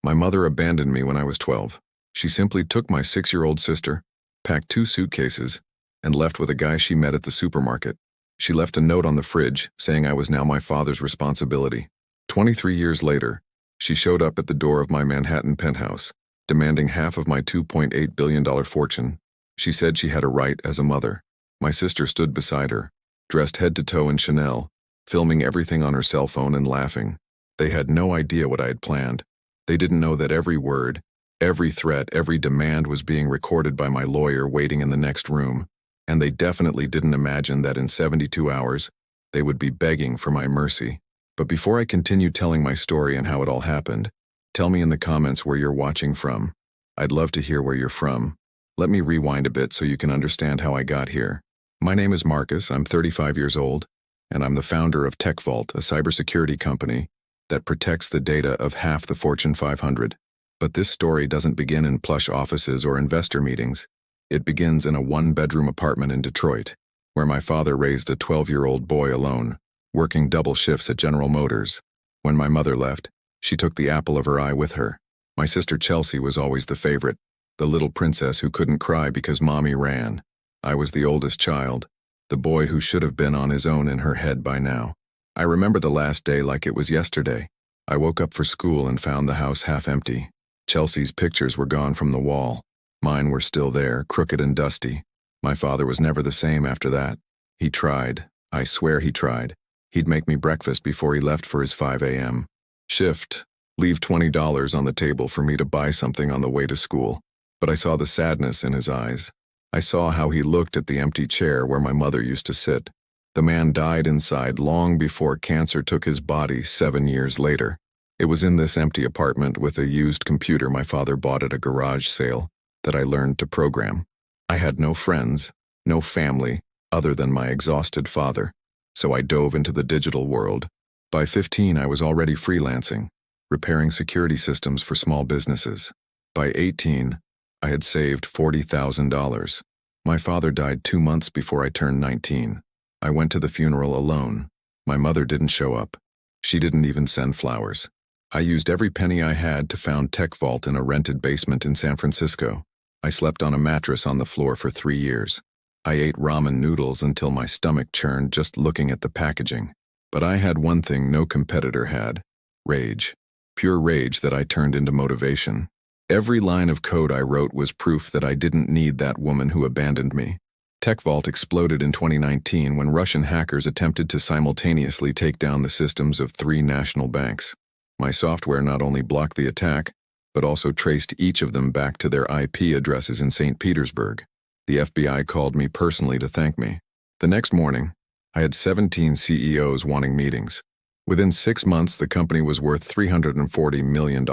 My mother abandoned me when I was 12. She simply took my 6-year-old sister, packed 2 suitcases, and left with a guy she met at the supermarket. She left a note on the fridge saying I was now my father's responsibility. 23 years later, she showed up at the door of my Manhattan penthouse, demanding half of my $2.8 billion fortune. She said she had a right as a mother. My sister stood beside her, dressed head to toe in Chanel, filming everything on her cell phone and laughing. They had no idea what I had planned. They didn't know that every word, every threat, every demand was being recorded by my lawyer waiting in the next room, and they definitely didn't imagine that in 72 hours, they would be begging for my mercy. But before I continue telling my story and how it all happened, tell me in the comments where you're watching from. I'd love to hear where you're from. Let me rewind a bit so you can understand how I got here. My name is Marcus, I'm 35 years old, and I'm the founder of TechVault, a cybersecurity company that protects the data of half the Fortune 500. But this story doesn't begin in plush offices or investor meetings. It begins in a 1-bedroom apartment in Detroit, where my father raised a 12-year-old boy alone, working double shifts at General Motors. When my mother left, she took the apple of her eye with her. My sister Chelsea was always the favorite, the little princess who couldn't cry because mommy ran. I was the oldest child, the boy who should have been on his own in her head by now. I remember the last day like it was yesterday. I woke up for school and found the house half empty. Chelsea's pictures were gone from the wall. Mine were still there, crooked and dusty. My father was never the same after that. He tried. I swear he tried. He'd make me breakfast before he left for his 5 a.m. shift, leave $20 on the table for me to buy something on the way to school. But I saw the sadness in his eyes. I saw how he looked at the empty chair where my mother used to sit. The man died inside long before cancer took his body 7 years later. It was in this empty apartment with a used computer my father bought at a garage sale that I learned to program. I had no friends, no family, other than my exhausted father, so I dove into the digital world. By 15, I was already freelancing, repairing security systems for small businesses. By 18, I had saved $40,000. My father died 2 months before I turned 19. I went to the funeral alone. My mother didn't show up. She didn't even send flowers. I used every penny I had to found TechVault in a rented basement in San Francisco. I slept on a mattress on the floor for 3 years. I ate ramen noodles until my stomach churned just looking at the packaging. But I had one thing no competitor had: rage. Pure rage that I turned into motivation. Every line of code I wrote was proof that I didn't need that woman who abandoned me. TechVault exploded in 2019 when Russian hackers attempted to simultaneously take down the systems of 3 national banks. My software not only blocked the attack, but also traced each of them back to their IP addresses in St. Petersburg. The FBI called me personally to thank me. The next morning, I had 17 CEOs wanting meetings. Within 6 months, the company was worth $340 million.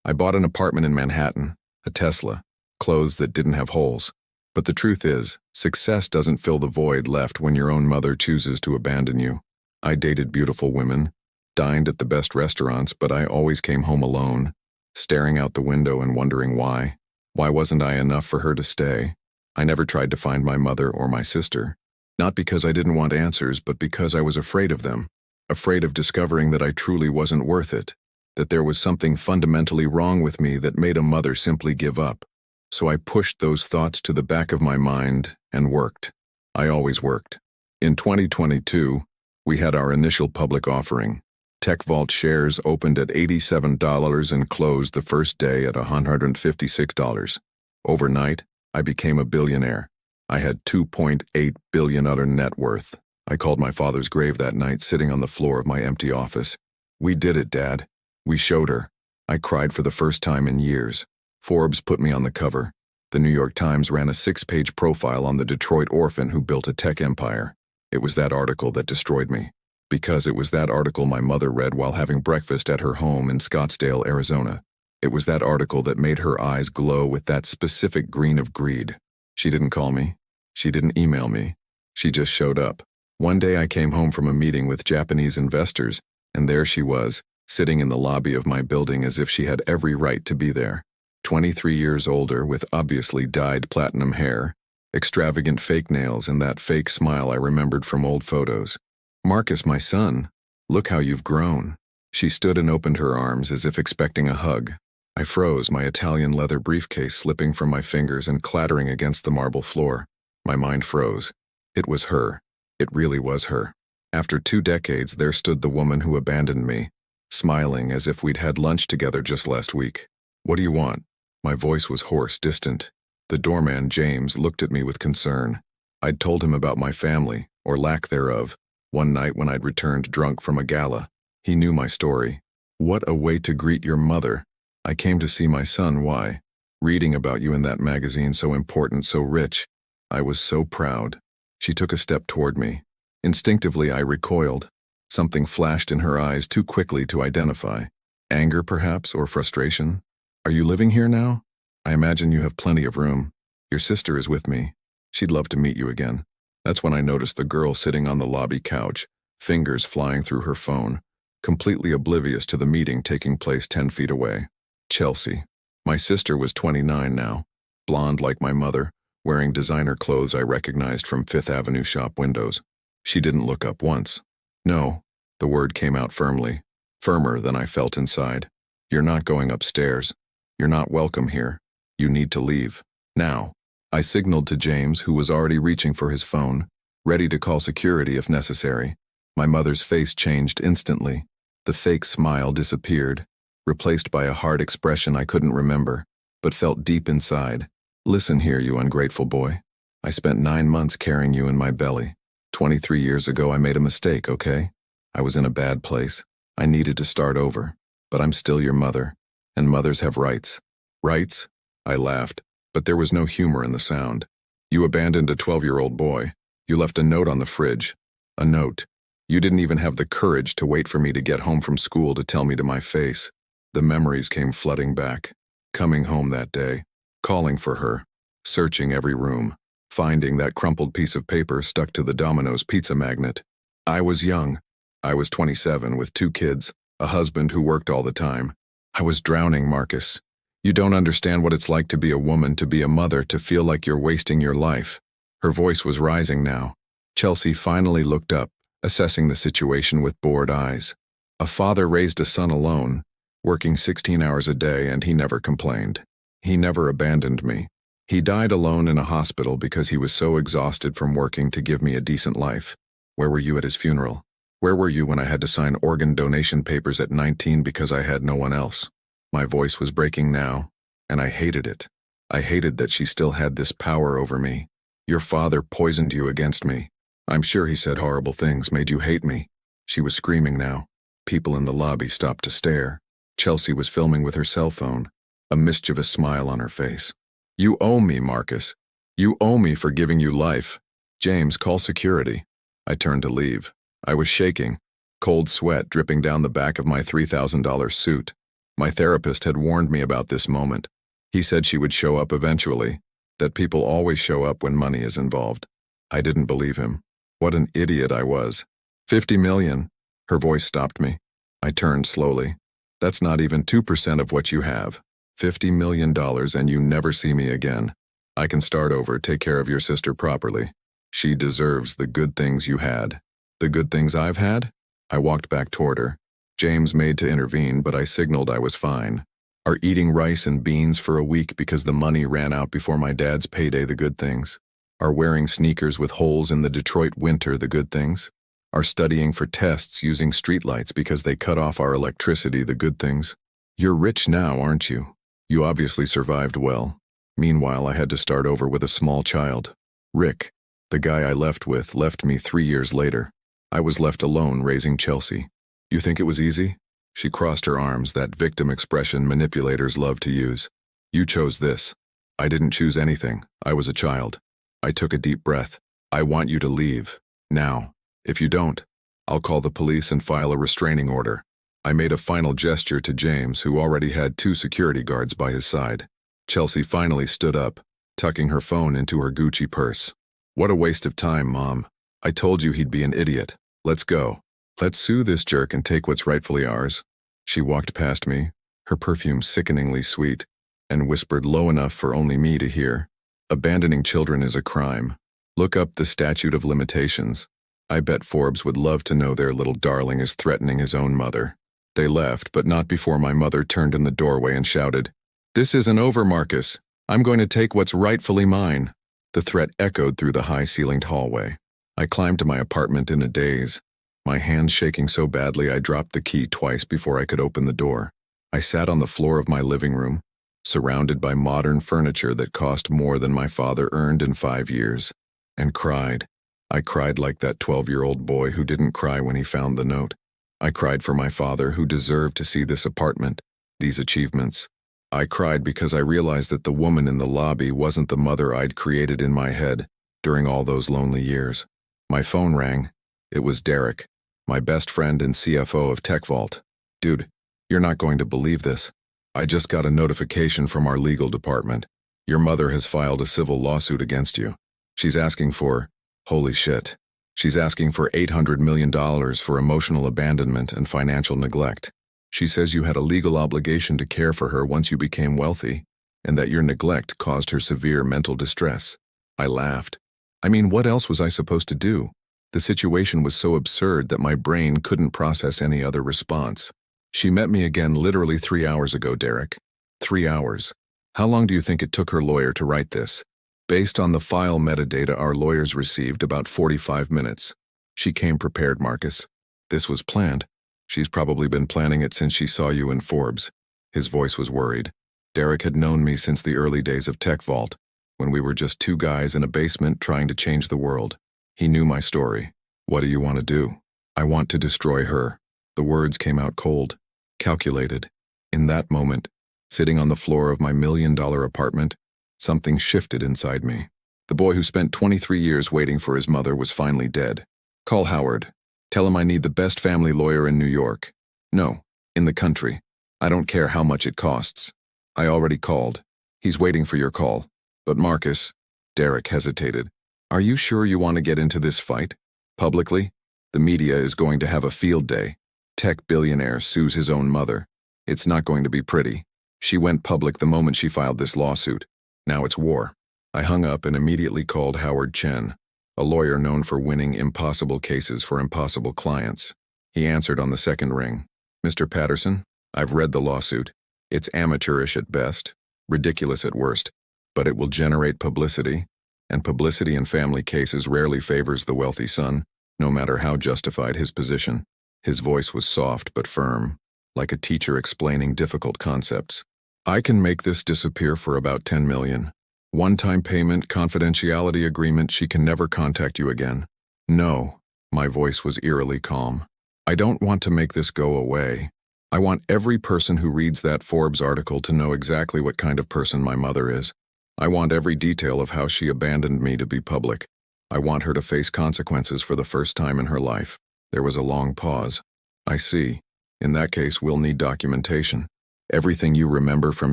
I bought an apartment in Manhattan, a Tesla, clothes that didn't have holes. But the truth is, success doesn't fill the void left when your own mother chooses to abandon you. I dated beautiful women, dined at the best restaurants, but I always came home alone, staring out the window and wondering why. Why wasn't I enough for her to stay? I never tried to find my mother or my sister. Not because I didn't want answers, but because I was afraid of them. Afraid of discovering that I truly wasn't worth it. That there was something fundamentally wrong with me that made a mother simply give up. So I pushed those thoughts to the back of my mind and worked. I always worked. In 2022, we had our initial public offering. TechVault shares opened at $87 and closed the first day at $156. Overnight, I became a billionaire. I had $2.8 billion utter net worth. I called my father's grave that night sitting on the floor of my empty office. We did it, Dad. We showed her. I cried for the first time in years. Forbes put me on the cover. The New York Times ran a 6-page profile on the Detroit orphan who built a tech empire. It was that article that destroyed me. Because it was that article my mother read while having breakfast at her home in Scottsdale, Arizona. It was that article that made her eyes glow with that specific green of greed. She didn't call me. She didn't email me. She just showed up. One day I came home from a meeting with Japanese investors, and there she was, sitting in the lobby of my building as if she had every right to be there. 23 years older with obviously dyed platinum hair, extravagant fake nails, and that fake smile I remembered from old photos. "Marcus, my son, look how you've grown." She stood and opened her arms as if expecting a hug. I froze, my Italian leather briefcase slipping from my fingers and clattering against the marble floor. My mind froze. It was her. It really was her. After 2 decades, there stood the woman who abandoned me, smiling as if we'd had lunch together just last week. "What do you want?" My voice was hoarse, distant. The doorman, James, looked at me with concern. I'd told him about my family, or lack thereof, one night when I'd returned drunk from a gala. He knew my story. "What a way to greet your mother. I came to see my son, why? Reading about you in that magazine, so important, so rich. I was so proud." She took a step toward me. Instinctively, I recoiled. Something flashed in her eyes too quickly to identify. Anger, perhaps, or frustration? "Are you living here now? I imagine you have plenty of room. Your sister is with me. She'd love to meet you again." That's when I noticed the girl sitting on the lobby couch, fingers flying through her phone, completely oblivious to the meeting taking place 10 feet away. Chelsea. My sister was 29 now, blonde like my mother, wearing designer clothes I recognized from Fifth Avenue shop windows. She didn't look up once. "No," the word came out firmly, firmer than I felt inside. "You're not going upstairs. You're not welcome here. You need to leave. Now." I signaled to James, who was already reaching for his phone, ready to call security if necessary. My mother's face changed instantly. The fake smile disappeared, replaced by a hard expression I couldn't remember, but felt deep inside. "Listen here, you ungrateful boy. I spent 9 months carrying you in my belly. 23 years ago I made a mistake, okay? I was in a bad place. I needed to start over. But I'm still your mother, and mothers have rights." "Rights?" I laughed, but there was no humor in the sound. "You abandoned a 12-year-old boy. You left a note on the fridge. A note. You didn't even have the courage to wait for me to get home from school to tell me to my face." The memories came flooding back. Coming home that day, calling for her, searching every room, finding that crumpled piece of paper stuck to the Domino's pizza magnet. I was young. I was 27 with 2 kids, a husband who worked all the time. I was drowning, Marcus. You don't understand what it's like to be a woman, to be a mother, to feel like you're wasting your life. Her voice was rising now. Chelsea finally looked up, assessing the situation with bored eyes. A father raised a son alone, working 16 hours a day, and he never complained. He never abandoned me. He died alone in a hospital because he was so exhausted from working to give me a decent life. Where were you at his funeral? Where were you when I had to sign organ donation papers at 19 because I had no one else? My voice was breaking now, and I hated it. I hated that she still had this power over me. "Your father poisoned you against me. I'm sure he said horrible things, made you hate me." She was screaming now. People in the lobby stopped to stare. Chelsea was filming with her cell phone, a mischievous smile on her face. "You owe me, Marcus. You owe me for giving you life. James, call security." I turned to leave. I was shaking, cold sweat dripping down the back of my $3,000 suit. My therapist had warned me about this moment. He said she would show up eventually, that people always show up when money is involved. I didn't believe him. What an idiot I was. 50 million. Her voice stopped me. I turned slowly. "That's not even 2% of what you have. $50 million and you never see me again. I can start over, take care of your sister properly. She deserves the good things you had." "The good things I've had?" I walked back toward her. James made to intervene, but I signaled I was fine. "Are eating rice and beans for a week because the money ran out before my dad's payday the good things? Are wearing sneakers with holes in the Detroit winter the good things? Are studying for tests using streetlights because they cut off our electricity the good things? You're rich now, aren't you? You obviously survived well. Meanwhile, I had to start over with a small child. Rick, the guy I left with, left me 3 years later. I was left alone raising Chelsea. You think it was easy?" She crossed her arms, that victim expression manipulators love to use. "You chose this. I didn't choose anything. I was a child." I took a deep breath. "I want you to leave. Now. If you don't, I'll call the police and file a restraining order." I made a final gesture to James, who already had 2 security guards by his side. Chelsea finally stood up, tucking her phone into her Gucci purse. "What a waste of time, Mom. I told you he'd be an idiot. Let's go. Let's sue this jerk and take what's rightfully ours." She walked past me, her perfume sickeningly sweet, and whispered low enough for only me to hear. "Abandoning children is a crime. Look up the statute of limitations. I bet Forbes would love to know their little darling is threatening his own mother. They left, but not before my mother turned in the doorway and shouted, "This isn't over, Marcus. I'm going to take what's rightfully mine." The threat echoed through the high-ceilinged hallway. I climbed to my apartment in a daze, my hands shaking so badly I dropped the key twice before I could open the door. I sat on the floor of my living room, surrounded by modern furniture that cost more than my father earned in 5 years, and cried. I cried like that 12-year-old boy who didn't cry when he found the note. I cried for my father, who deserved to see this apartment, these achievements. I cried because I realized that the woman in the lobby wasn't the mother I'd created in my head during all those lonely years. My phone rang. It was Derek, my best friend and CFO of TechVault. "Dude, you're not going to believe this. I just got a notification from our legal department. Your mother has filed a civil lawsuit against you. She's asking for, holy shit, she's asking for $800 million for emotional abandonment and financial neglect. She says you had a legal obligation to care for her once you became wealthy, and that your neglect caused her severe mental distress." I laughed. I mean, what else was I supposed to do? The situation was so absurd that my brain couldn't process any other response. "She met me again literally 3 hours ago, Derek. 3 hours. How long do you think it took her lawyer to write this? Based on the file metadata our lawyers received, about 45 minutes. She came prepared, Marcus. This was planned. She's probably been planning it since she saw you in Forbes." His voice was worried. Derek had known me since the early days of TechVault, when we were just two guys in a basement trying to change the world. He knew my story. "What do you want to do?" "I want to destroy her." The words came out cold, calculated. In that moment, sitting on the floor of my $1 million apartment, something shifted inside me. The boy who spent 23 years waiting for his mother was finally dead. "Call Howard. Tell him I need the best family lawyer in New York. No, in the country. I don't care how much it costs." "I already called. He's waiting for your call." "But Marcus," Derek hesitated, "are you sure you want to get into this fight? Publicly? The media is going to have a field day. Tech billionaire sues his own mother. It's not going to be pretty. She went public the moment she filed this lawsuit. Now it's war." I hung up and immediately called Howard Chen, a lawyer known for winning impossible cases for impossible clients. He answered on the second ring. "Mr. Patterson, I've read the lawsuit. It's amateurish at best, ridiculous at worst, but it will generate publicity, and publicity in family cases rarely favors the wealthy son, no matter how justified his position." His voice was soft but firm, like a teacher explaining difficult concepts. "I can make this disappear for about $10 million. One-time payment, confidentiality agreement, she can never contact you again." "No," my voice was eerily calm. "I don't want to make this go away. I want every person who reads that Forbes article to know exactly what kind of person my mother is. I want every detail of how she abandoned me to be public. I want her to face consequences for the first time in her life." There was a long pause. "I see. In that case, we'll need documentation. Everything you remember from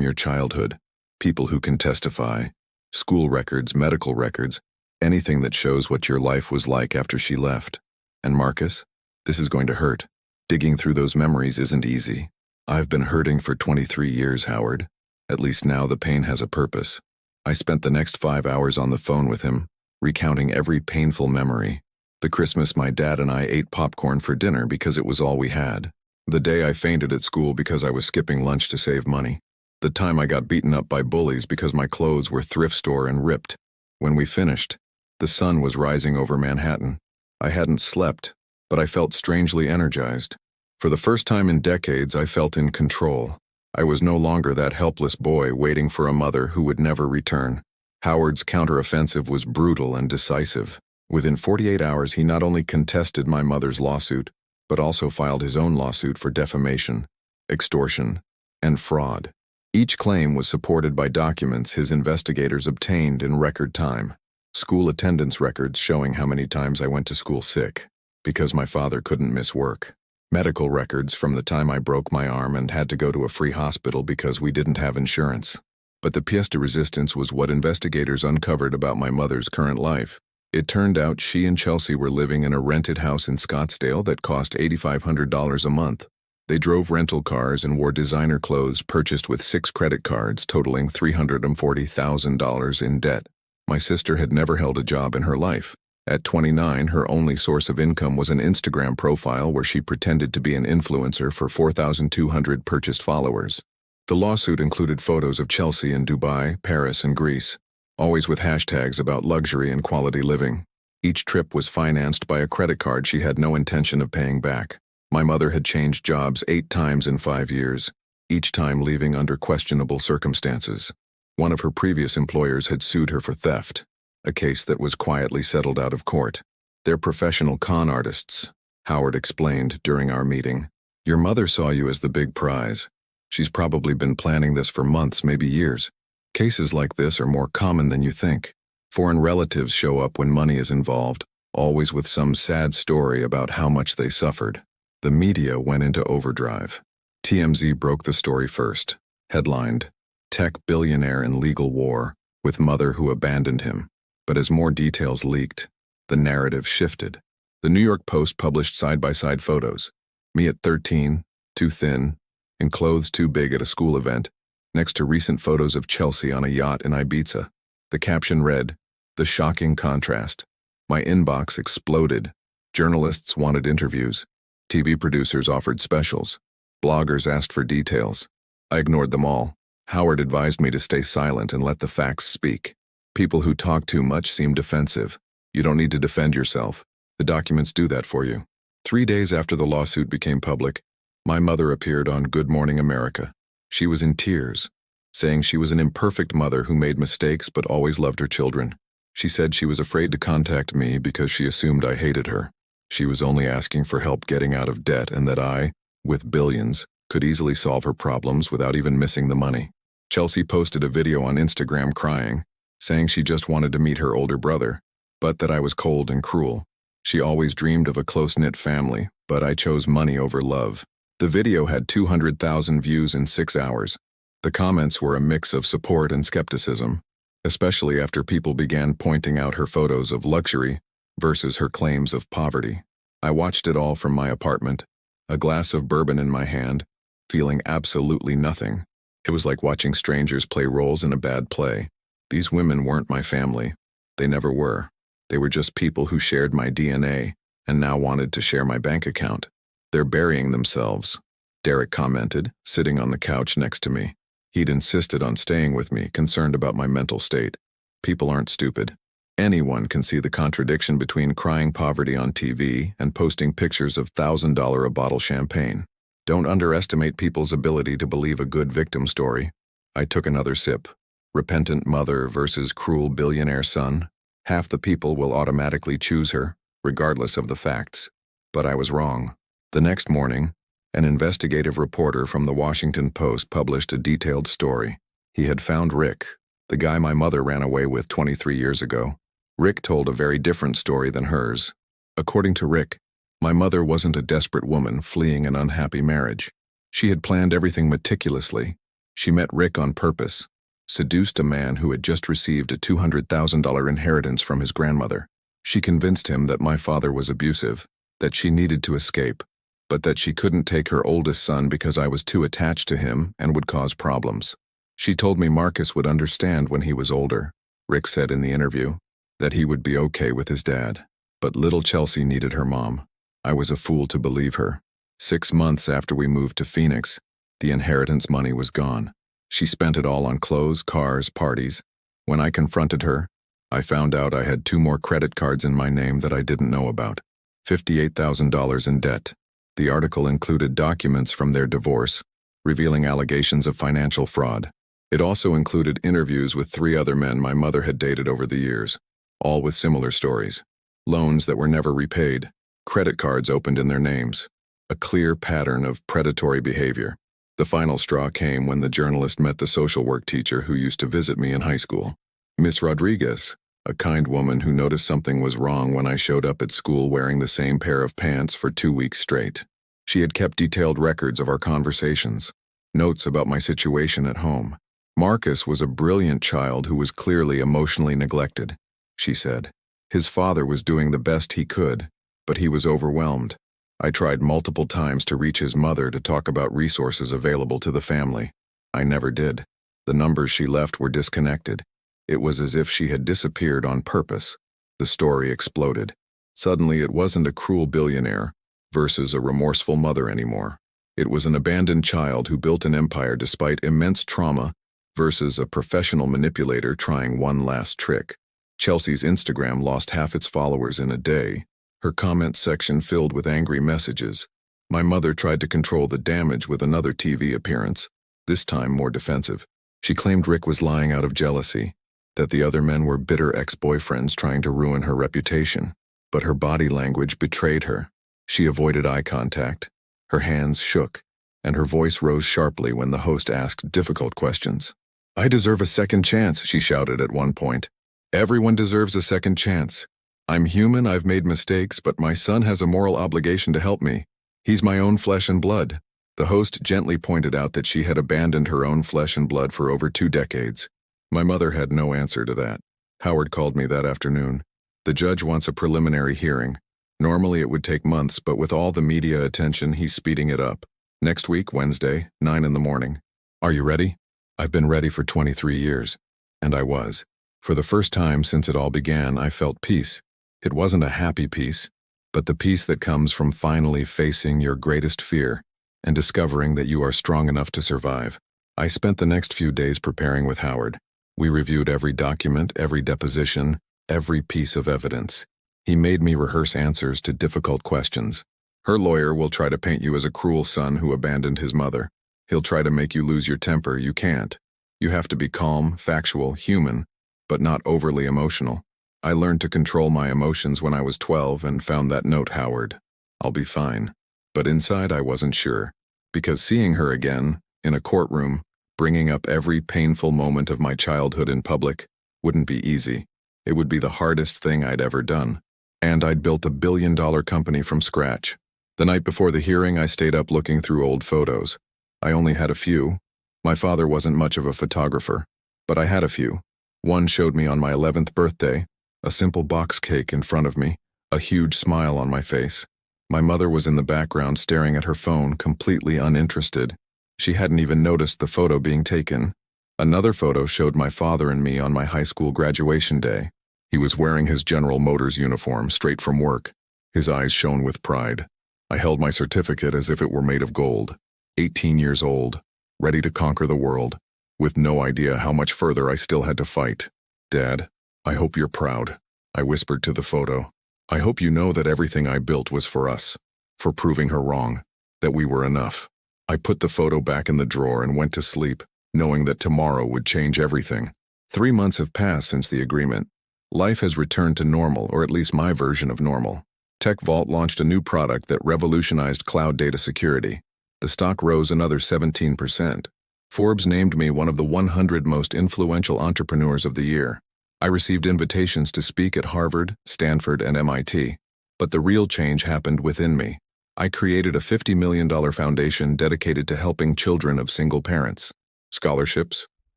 your childhood. People who can testify. School records, medical records. Anything that shows what your life was like after she left. And Marcus, this is going to hurt. Digging through those memories isn't easy. I've been hurting for 23 years, Howard. At least now the pain has a purpose." I spent the next 5 hours on the phone with him, recounting every painful memory. The Christmas my dad and I ate popcorn for dinner because it was all we had. The day I fainted at school because I was skipping lunch to save money. The time I got beaten up by bullies because my clothes were thrift store and ripped. When we finished, the sun was rising over Manhattan. I hadn't slept, but I felt strangely energized. For the first time in decades, I felt in control. I was no longer that helpless boy waiting for a mother who would never return. Howard's counteroffensive was brutal and decisive. Within 48 hours, he not only contested my mother's lawsuit, but also filed his own lawsuit for defamation, extortion, and fraud. Each claim was supported by documents his investigators obtained in record time. School attendance records showing how many times I went to school sick, because my father couldn't miss work. Medical records from the time I broke my arm and had to go to a free hospital because we didn't have insurance. But the pièce de résistance was what investigators uncovered about my mother's current life. It turned out she and Chelsea were living in a rented house in Scottsdale that cost $8,500 a month. They drove rental cars and wore designer clothes purchased with 6 credit cards totaling $340,000 in debt. My sister had never held a job in her life, At 29, her only source of income was an Instagram profile where she pretended to be an influencer for 4,200 purchased followers. The lawsuit included photos of Chelsea in Dubai, Paris, and Greece, always with hashtags about luxury and quality living. Each trip was financed by a credit card she had no intention of paying back. My mother had changed jobs 8 times in 5 years, each time leaving under questionable circumstances. One of her previous employers had sued her for theft, a case that was quietly settled out of court. They're professional con artists, Howard explained during our meeting. Your mother saw you as the big prize. She's probably been planning this for months, maybe years. Cases like this are more common than you think. Foreign relatives show up when money is involved, always with some sad story about how much they suffered. The media went into overdrive. TMZ broke the story first, headlined, "Tech Billionaire in Legal War, with Mother Who Abandoned Him." But as more details leaked, the narrative shifted. The New York Post published side-by-side photos. Me at 13, too thin, in clothes too big at a school event, next to recent photos of Chelsea on a yacht in Ibiza. The caption read, "The shocking contrast." My inbox exploded. Journalists wanted interviews. TV producers offered specials. Bloggers asked for details. I ignored them all. Howard advised me to stay silent and let the facts speak. People who talk too much seem defensive. You don't need to defend yourself. The documents do that for you. 3 days after the lawsuit became public, my mother appeared on Good Morning America. She was in tears, saying she was an imperfect mother who made mistakes but always loved her children. She said she was afraid to contact me because she assumed I hated her. She was only asking for help getting out of debt and that I, with billions, could easily solve her problems without even missing the money. Chelsea posted a video on Instagram crying, saying she just wanted to meet her older brother, but that I was cold and cruel. She always dreamed of a close-knit family, but I chose money over love. The video had 200,000 views in 6 hours. The comments were a mix of support and skepticism, especially after people began pointing out her photos of luxury versus her claims of poverty. I watched it all from my apartment, a glass of bourbon in my hand, feeling absolutely nothing. It was like watching strangers play roles in a bad play. These women weren't my family. They never were. They were just people who shared my DNA and now wanted to share my bank account. They're burying themselves, Derek commented, sitting on the couch next to me. He'd insisted on staying with me, concerned about my mental state. People aren't stupid. Anyone can see the contradiction between crying poverty on TV and posting pictures of $1,000 a bottle champagne. Don't underestimate people's ability to believe a good victim story. I took another sip. Repentant mother versus cruel billionaire son. Half the people will automatically choose her, regardless of the facts. But I was wrong. The next morning, an investigative reporter from the Washington Post published a detailed story. He had found Rick, the guy my mother ran away with 23 years ago. Rick told a very different story than hers. According to Rick, my mother wasn't a desperate woman fleeing an unhappy marriage. She had planned everything meticulously. She met Rick on purpose, seduced a man who had just received a $200,000 inheritance from his grandmother. She convinced him that my father was abusive, that she needed to escape, but that she couldn't take her oldest son because I was too attached to him and would cause problems. She told me Marcus would understand when he was older, Rick said in the interview, that he would be okay with his dad. But little Chelsea needed her mom. I was a fool to believe her. 6 months after we moved to Phoenix, the inheritance money was gone. She spent it all on clothes, cars, parties. When I confronted her, I found out I had 2 more credit cards in my name that I didn't know about. $58,000 in debt. The article included documents from their divorce, revealing allegations of financial fraud. It also included interviews with 3 other men my mother had dated over the years, all with similar stories. Loans that were never repaid, credit cards opened in their names, a clear pattern of predatory behavior. The final straw came when the journalist met the social work teacher who used to visit me in high school. Miss Rodriguez, a kind woman who noticed something was wrong when I showed up at school wearing the same pair of pants for 2 weeks straight. She had kept detailed records of our conversations, notes about my situation at home. Marcus was a brilliant child who was clearly emotionally neglected, she said. His father was doing the best he could, but he was overwhelmed. I tried multiple times to reach his mother to talk about resources available to the family. I never did. The numbers she left were disconnected. It was as if she had disappeared on purpose. The story exploded. Suddenly, it wasn't a cruel billionaire versus a remorseful mother anymore. It was an abandoned child who built an empire despite immense trauma versus a professional manipulator trying one last trick. Chelsea's Instagram lost half its followers in a day, her comments section filled with angry messages. My mother tried to control the damage with another TV appearance, this time more defensive. She claimed Rick was lying out of jealousy, that the other men were bitter ex-boyfriends trying to ruin her reputation. But her body language betrayed her. She avoided eye contact, her hands shook, and her voice rose sharply when the host asked difficult questions. "I deserve a second chance," she shouted at one point. "Everyone deserves a second chance. I'm human, I've made mistakes, but my son has a moral obligation to help me. He's my own flesh and blood." The host gently pointed out that she had abandoned her own flesh and blood for over 2 decades. My mother had no answer to that. Howard called me that afternoon. The judge wants a preliminary hearing. Normally it would take months, but with all the media attention, he's speeding it up. Next week, Wednesday, 9 in the morning. Are you ready? I've been ready for 23 years. And I was. For the first time since it all began, I felt peace. It wasn't a happy peace, but the peace that comes from finally facing your greatest fear and discovering that you are strong enough to survive. I spent the next few days preparing with Howard. We reviewed every document, every deposition, every piece of evidence. He made me rehearse answers to difficult questions. Her lawyer will try to paint you as a cruel son who abandoned his mother. He'll try to make you lose your temper. You can't. You have to be calm, factual, human, but not overly emotional. I learned to control my emotions when I was 12 and found that note, "Howard, I'll be fine." But inside I wasn't sure, because seeing her again, in a courtroom, bringing up every painful moment of my childhood in public, wouldn't be easy. It would be the hardest thing I'd ever done. And I'd built a billion-dollar company from scratch. The night before the hearing, I stayed up looking through old photos. I only had a few. My father wasn't much of a photographer, but I had a few. One showed me on my 11th birthday, a simple box cake in front of me, a huge smile on my face. My mother was in the background staring at her phone, completely uninterested. She hadn't even noticed the photo being taken. Another photo showed my father and me on my high school graduation day. He was wearing his General Motors uniform straight from work. His eyes shone with pride. I held my certificate as if it were made of gold. 18 years old, ready to conquer the world, with no idea how much further I still had to fight. "Dad, I hope you're proud," I whispered to the photo. "I hope you know that everything I built was for us, for proving her wrong, that we were enough." I put the photo back in the drawer and went to sleep, knowing that tomorrow would change everything. 3 months have passed since the agreement. Life has returned to normal, or at least my version of normal. TechVault launched a new product that revolutionized cloud data security. The stock rose another 17%. Forbes named me one of the 100 most influential entrepreneurs of the year. I received invitations to speak at Harvard, Stanford, and MIT. But the real change happened within me. I created a $50 million foundation dedicated to helping children of single parents. Scholarships,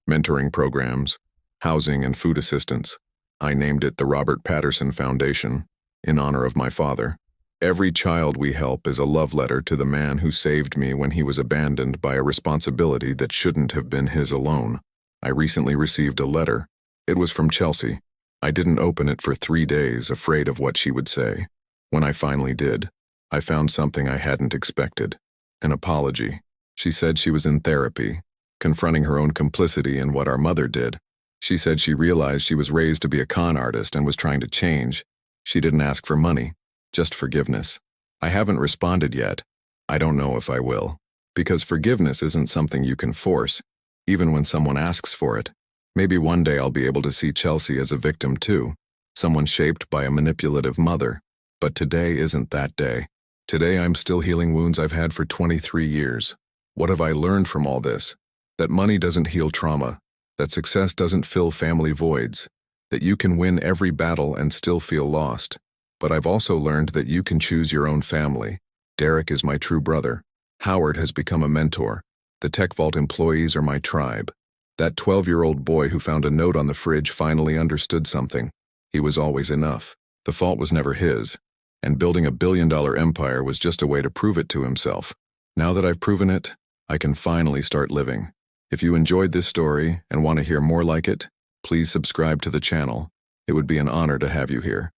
mentoring programs, housing and food assistance. I named it the Robert Patterson Foundation, in honor of my father. Every child we help is a love letter to the man who saved me when he was abandoned by a responsibility that shouldn't have been his alone. I recently received a letter. It was from Chelsea. I didn't open it for 3 days, afraid of what she would say. When I finally did, I found something I hadn't expected. An apology. She said she was in therapy, confronting her own complicity in what our mother did. She said she realized she was raised to be a con artist and was trying to change. She didn't ask for money, just forgiveness. I haven't responded yet. I don't know if I will. Because forgiveness isn't something you can force, even when someone asks for it. Maybe one day I'll be able to see Chelsea as a victim too, someone shaped by a manipulative mother. But today isn't that day. Today I'm still healing wounds I've had for 23 years. What have I learned from all this? That money doesn't heal trauma, that success doesn't fill family voids, that you can win every battle and still feel lost. But I've also learned that you can choose your own family. Derek is my true brother. Howard has become a mentor. The TechVault employees are my tribe. That 12-year-old boy who found a note on the fridge finally understood something. He was always enough. The fault was never his. And building a billion-dollar empire was just a way to prove it to himself. Now that I've proven it, I can finally start living. If you enjoyed this story and want to hear more like it, please subscribe to the channel. It would be an honor to have you here.